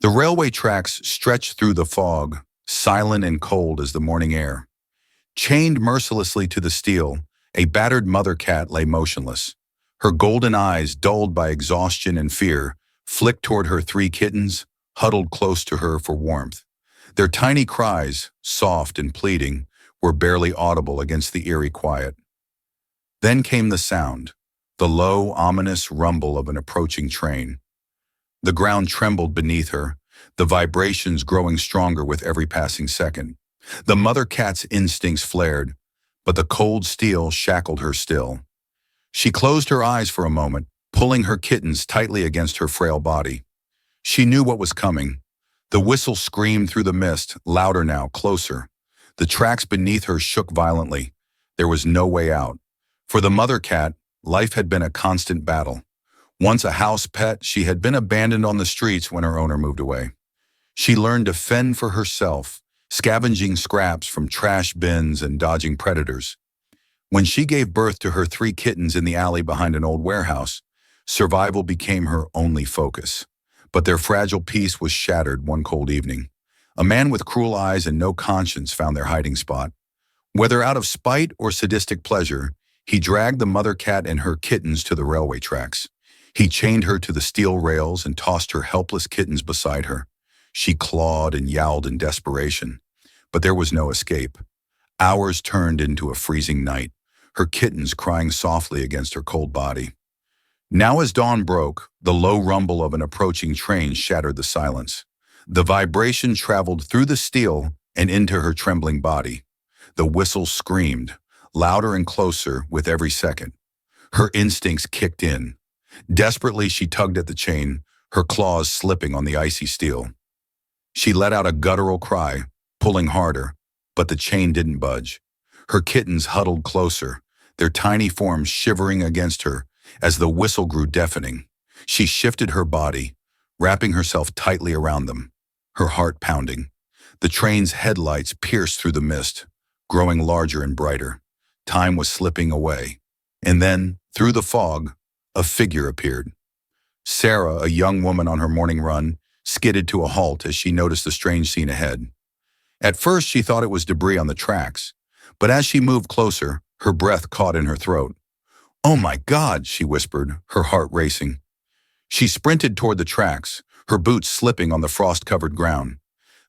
The railway tracks stretched through the fog, silent and cold as the morning air. Chained mercilessly to the steel, a battered mother cat lay motionless. Her golden eyes, dulled by exhaustion and fear, flicked toward her three kittens, huddled close to her for warmth. Their tiny cries, soft and pleading, were barely audible against the eerie quiet. Then came the sound, the low, ominous rumble of an approaching train. The ground trembled beneath her, the vibrations growing stronger with every passing second. The mother cat's instincts flared, but the cold steel shackled her still. She closed her eyes for a moment, pulling her kittens tightly against her frail body. She knew what was coming. The whistle screamed through the mist, louder now, closer. The tracks beneath her shook violently. There was no way out. For the mother cat, life had been a constant battle. Once a house pet, she had been abandoned on the streets when her owner moved away. She learned to fend for herself, scavenging scraps from trash bins and dodging predators. When she gave birth to her three kittens in the alley behind an old warehouse, survival became her only focus. But their fragile peace was shattered one cold evening. A man with cruel eyes and no conscience found their hiding spot. Whether out of spite or sadistic pleasure, he dragged the mother cat and her kittens to the railway tracks. He chained her to the steel rails and tossed her helpless kittens beside her. She clawed and yowled in desperation, but there was no escape. Hours turned into a freezing night, her kittens crying softly against her cold body. Now as dawn broke, the low rumble of an approaching train shattered the silence. The vibration traveled through the steel and into her trembling body. The whistle screamed, louder and closer with every second. Her instincts kicked in. Desperately, she tugged at the chain, her claws slipping on the icy steel. She let out a guttural cry, pulling harder, but the chain didn't budge. Her kittens huddled closer, their tiny forms shivering against her as the whistle grew deafening. She shifted her body, wrapping herself tightly around them, her heart pounding. The train's headlights pierced through the mist, growing larger and brighter. Time was slipping away. And then, through the fog, a figure appeared. Sarah, a young woman on her morning run, skidded to a halt as she noticed the strange scene ahead. At first, she thought it was debris on the tracks, but as she moved closer, her breath caught in her throat. "Oh my God," she whispered, her heart racing. She sprinted toward the tracks, her boots slipping on the frost-covered ground.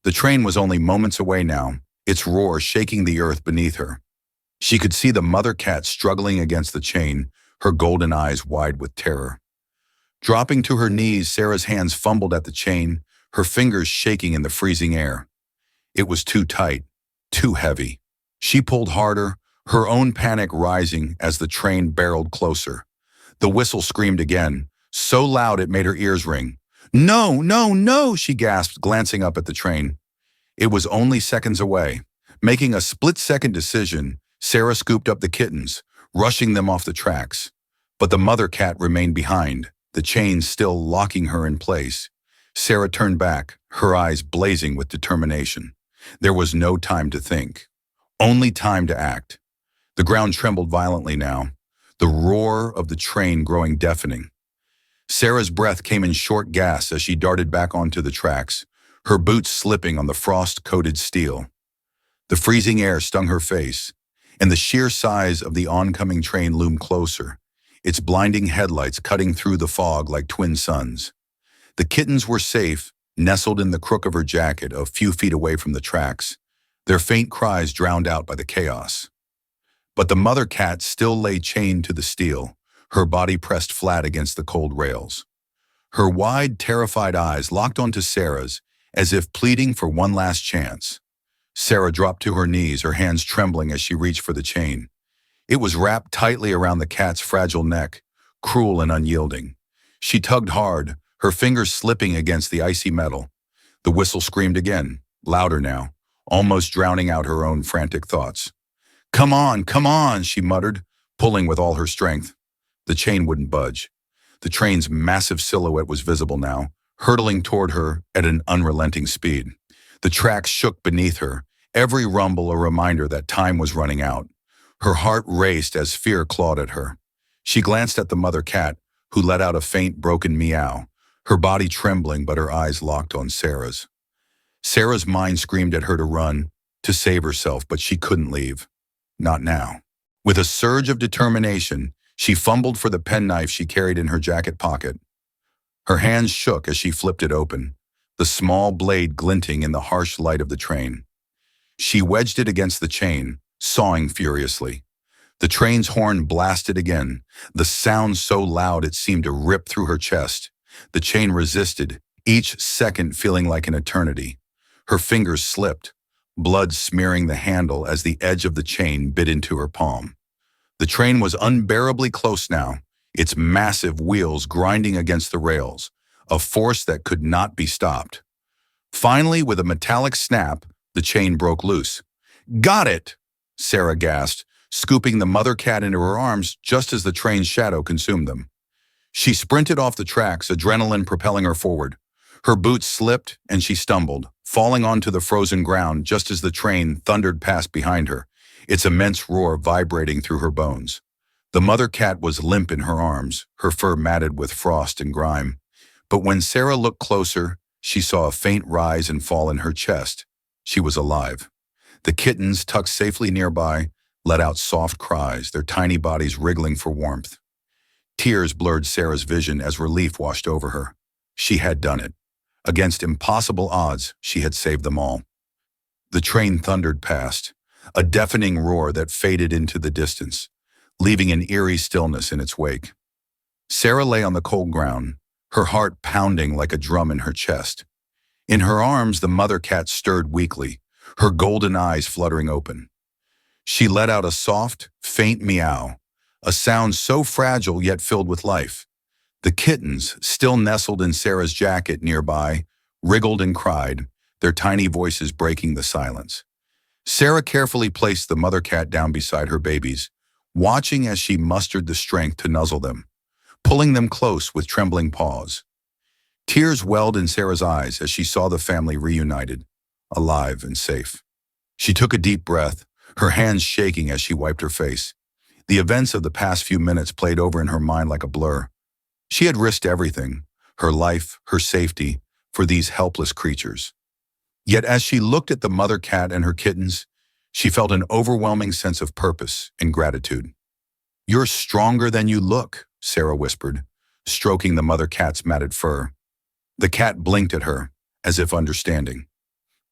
The train was only moments away now, its roar shaking the earth beneath her. She could see the mother cat struggling against the chain, her golden eyes wide with terror. Dropping to her knees, Sarah's hands fumbled at the chain, her fingers shaking in the freezing air. It was too tight, too heavy. She pulled harder, her own panic rising as the train barreled closer. The whistle screamed again, so loud it made her ears ring. "No, no, no," she gasped, glancing up at the train. It was only seconds away. Making a split-second decision, Sarah scooped up the kittens, rushing them off the tracks. But the mother cat remained behind, the chain still locking her in place. Sarah turned back, her eyes blazing with determination. There was no time to think, only time to act. The ground trembled violently now, the roar of the train growing deafening. Sarah's breath came in short gasps as she darted back onto the tracks, her boots slipping on the frost-coated steel. The freezing air stung her face, and the sheer size of the oncoming train loomed closer, its blinding headlights cutting through the fog like twin suns. The kittens were safe, nestled in the crook of her jacket a few feet away from the tracks, their faint cries drowned out by the chaos. But the mother cat still lay chained to the steel, her body pressed flat against the cold rails. Her wide, terrified eyes locked onto Sarah's, as if pleading for one last chance. Sarah dropped to her knees, her hands trembling as she reached for the chain. It was wrapped tightly around the cat's fragile neck, cruel and unyielding. She tugged hard, her fingers slipping against the icy metal. The whistle screamed again, louder now, almost drowning out her own frantic thoughts. Come on," she muttered, pulling with all her strength. The chain wouldn't budge. The train's massive silhouette was visible now, hurtling toward her at an unrelenting speed. The tracks shook beneath her, every rumble a reminder that time was running out. Her heart raced as fear clawed at her. She glanced at the mother cat, who let out a faint, broken meow, her body trembling but her eyes locked on Sarah's. Sarah's mind screamed at her to run, to save herself, but she couldn't leave. Not now. With a surge of determination, she fumbled for the penknife she carried in her jacket pocket. Her hands shook as she flipped it open, the small blade glinting in the harsh light of the train. She wedged it against the chain, sawing furiously. The train's horn blasted again, the sound so loud it seemed to rip through her chest. The chain resisted, each second feeling like an eternity. Her fingers slipped, blood smearing the handle as the edge of the chain bit into her palm. The train was unbearably close now, its massive wheels grinding against the rails, a force that could not be stopped. Finally, with a metallic snap, the chain broke loose. "Got it!" Sarah gasped, scooping the mother cat into her arms just as the train's shadow consumed them. She sprinted off the tracks, adrenaline propelling her forward. Her boots slipped and she stumbled, falling onto the frozen ground just as the train thundered past behind her, its immense roar vibrating through her bones. The mother cat was limp in her arms, her fur matted with frost and grime. But when Sarah looked closer, she saw a faint rise and fall in her chest. She was alive. The kittens, tucked safely nearby, let out soft cries, their tiny bodies wriggling for warmth. Tears blurred Sarah's vision as relief washed over her. She had done it. Against impossible odds, she had saved them all. The train thundered past, a deafening roar that faded into the distance, leaving an eerie stillness in its wake. Sarah lay on the cold ground, her heart pounding like a drum in her chest. In her arms, the mother cat stirred weakly, her golden eyes fluttering open. She let out a soft, faint meow, a sound so fragile yet filled with life. The kittens, still nestled in Sarah's jacket nearby, wriggled and cried, their tiny voices breaking the silence. Sarah carefully placed the mother cat down beside her babies, watching as she mustered the strength to nuzzle them, pulling them close with trembling paws. Tears welled in Sarah's eyes as she saw the family reunited, alive and safe. She took a deep breath, her hands shaking as she wiped her face. The events of the past few minutes played over in her mind like a blur. She had risked everything, her life, her safety, for these helpless creatures. Yet as she looked at the mother cat and her kittens, she felt an overwhelming sense of purpose and gratitude. "You're stronger than you look," Sarah whispered, stroking the mother cat's matted fur. The cat blinked at her, as if understanding.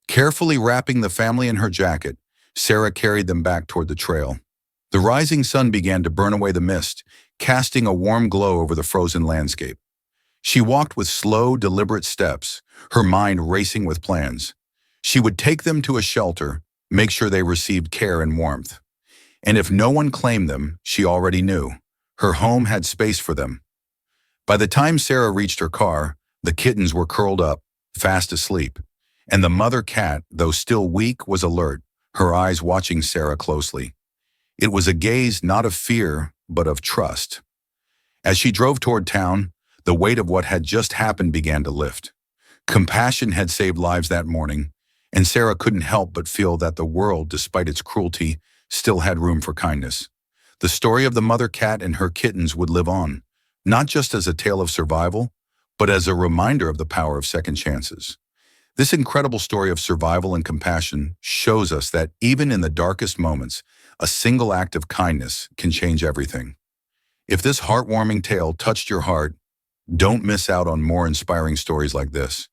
Carefully wrapping the family in her jacket, Sarah carried them back toward the trail. The rising sun began to burn away the mist, casting a warm glow over the frozen landscape. She walked with slow, deliberate steps, her mind racing with plans. She would take them to a shelter, make sure they received care and warmth. And if no one claimed them, she already knew. Her home had space for them. By the time Sarah reached her car, the kittens were curled up, fast asleep. And the mother cat, though still weak, was alert, her eyes watching Sarah closely. It was a gaze not of fear, but of trust. As she drove toward town, the weight of what had just happened began to lift. Compassion had saved lives that morning, and Sarah couldn't help but feel that the world, despite its cruelty, still had room for kindness. The story of the mother cat and her kittens would live on, not just as a tale of survival, but as a reminder of the power of second chances. This incredible story of survival and compassion shows us that even in the darkest moments, a single act of kindness can change everything. If this heartwarming tale touched your heart, don't miss out on more inspiring stories like this.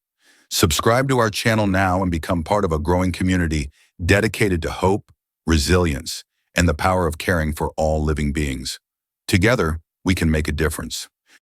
Subscribe to our channel now and become part of a growing community dedicated to hope, resilience, and the power of caring for all living beings. Together, we can make a difference.